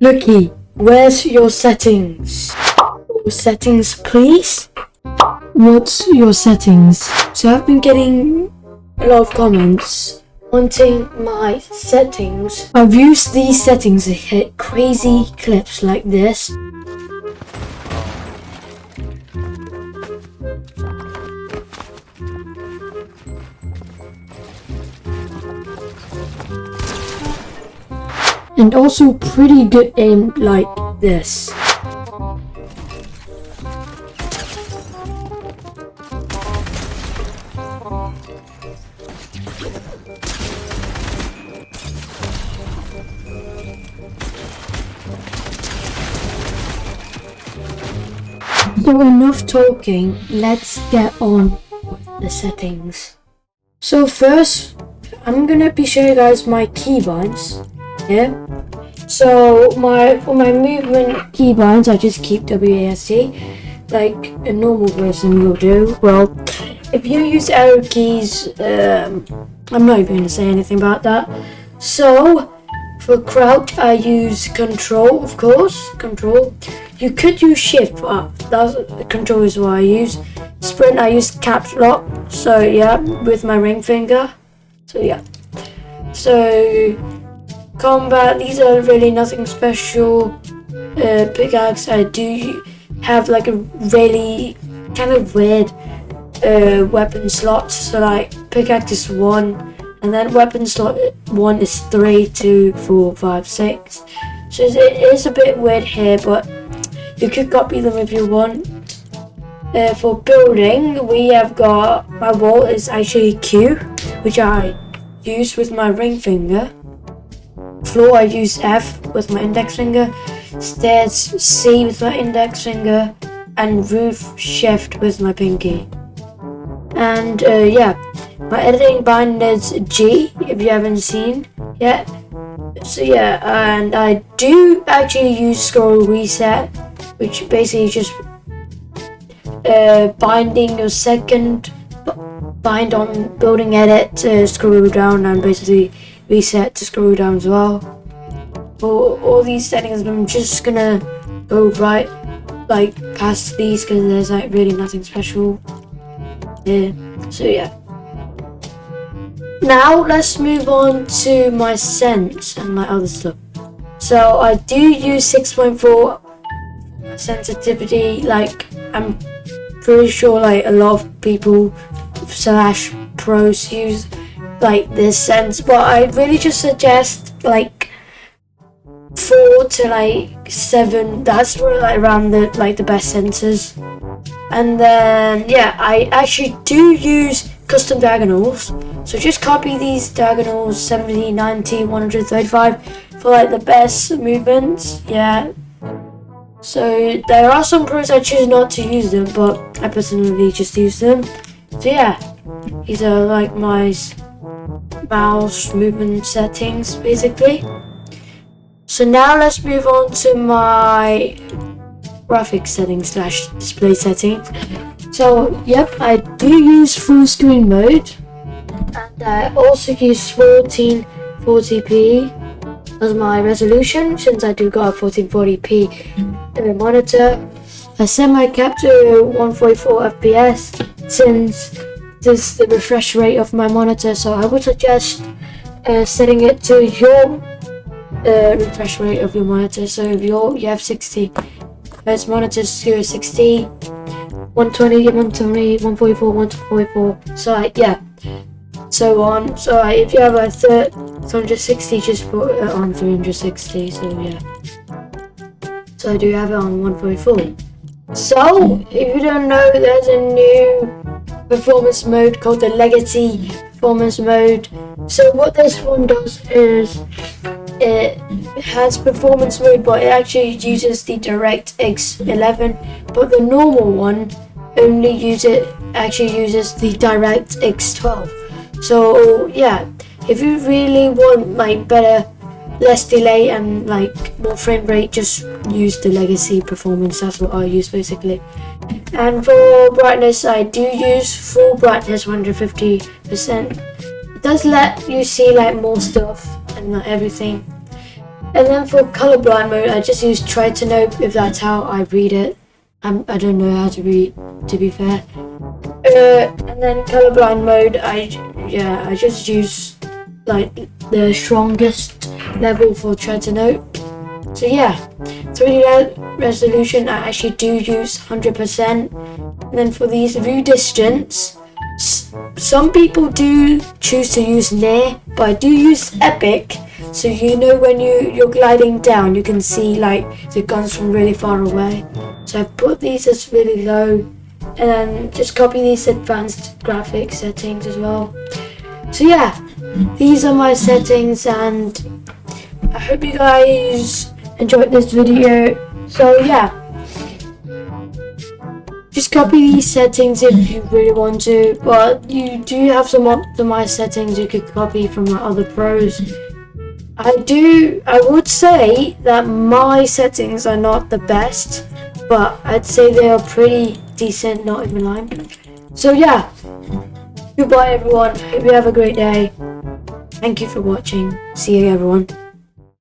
Looky, where's your settings? Your settings, please? What's your settings? So I've been getting a lot of comments wanting my settings. I've used these settings to hit crazy clips like this. And also pretty good aim like this. So enough talking, let's get on with the settings. So first, I'm gonna be showing you guys my keybinds here. So for my movement keybinds, I just keep WASD like a normal person will do. Well, if you use arrow keys, I'm not even gonna say anything about that. So for crouch, I use control, of course, control. You could use shift, but that's control is what I use. Sprint, I use caps lock. So yeah, with my ring finger. So yeah. So combat, these are really nothing special. Pickaxe, I do have like a really kind of weird weapon slots. So like pickaxe is 1, and then weapon slot 1 is 3, 2, 4, 5, 6. So it is a bit weird here, but you could copy them if you want. For building, we have got, my wall is actually Q, which I use with my ring finger. Floor, I use F with my index finger. Stairs, C with my index finger. And roof, Shift with my pinky. And yeah, my editing bind is G, if you haven't seen yet. So yeah, and I do actually use scroll reset, which basically just binding your second bind on building edit to scroll down, and basically reset to scroll down as well. For all these settings, I'm just gonna go right like past these because there's like really nothing special here. So yeah. Now let's move on to my sense and my other stuff. So I do use 6.4 sensitivity. Like I'm pretty sure like a lot of people / pros use like this sense, but I really just suggest like 4 to like 7. That's where like around the best senses. And then yeah, I actually do use custom diagonals, so just copy these diagonals 70, 90, 135 for like the best movements. Yeah, so there are some pros I choose not to use them, but I personally just use them. So yeah, these are like my mouse movement settings basically. So now let's move on to my graphics settings / display settings. So yep, I do use full screen mode, and I also use 1440p as my resolution, since I do got a 1440p monitor. I set my cap to 144 FPS since this is the refresh rate of my monitor, so I would suggest setting it to your refresh rate of your monitor. So if you have 60 Hz monitors, to 60, 120, 120, 144, 144. So yeah, so on. So if you have a 360, just put it on 360. So yeah. So I do have it on 144. So if you don't know, there's a new performance mode called the Legacy performance mode. So what this one does is it has performance mode, but it actually uses the DirectX 11, but the normal one only uses the DirectX 12. So yeah, if you really want like better, less delay and like more frame rate, just use the Legacy performance. That's what I use basically. And for brightness, I do use full brightness 150%. It does let you see like more stuff and everything. And then for colorblind mode, I just use try to know if that's how I read it. I don't know how to read, to be fair. And then colorblind mode, I just use like the strongest level for try to note. So yeah, 3D resolution, I actually do use 100%. And then for these view distance, some people do choose to use near, but I do use epic. So you know when you're gliding down, you can see like the guns from really far away. So I put these as really low, and then just copy these advanced graphics settings as well. So yeah, these are my settings, and I hope you guys enjoyed this video. So yeah, just copy these settings if you really want to, but you do have some optimized settings you could copy from my other pros. I would say that my settings are not the best, but I'd say they are pretty decent, not even lying. So yeah, goodbye everyone, hope you have a great day. Thank you for watching. See you everyone.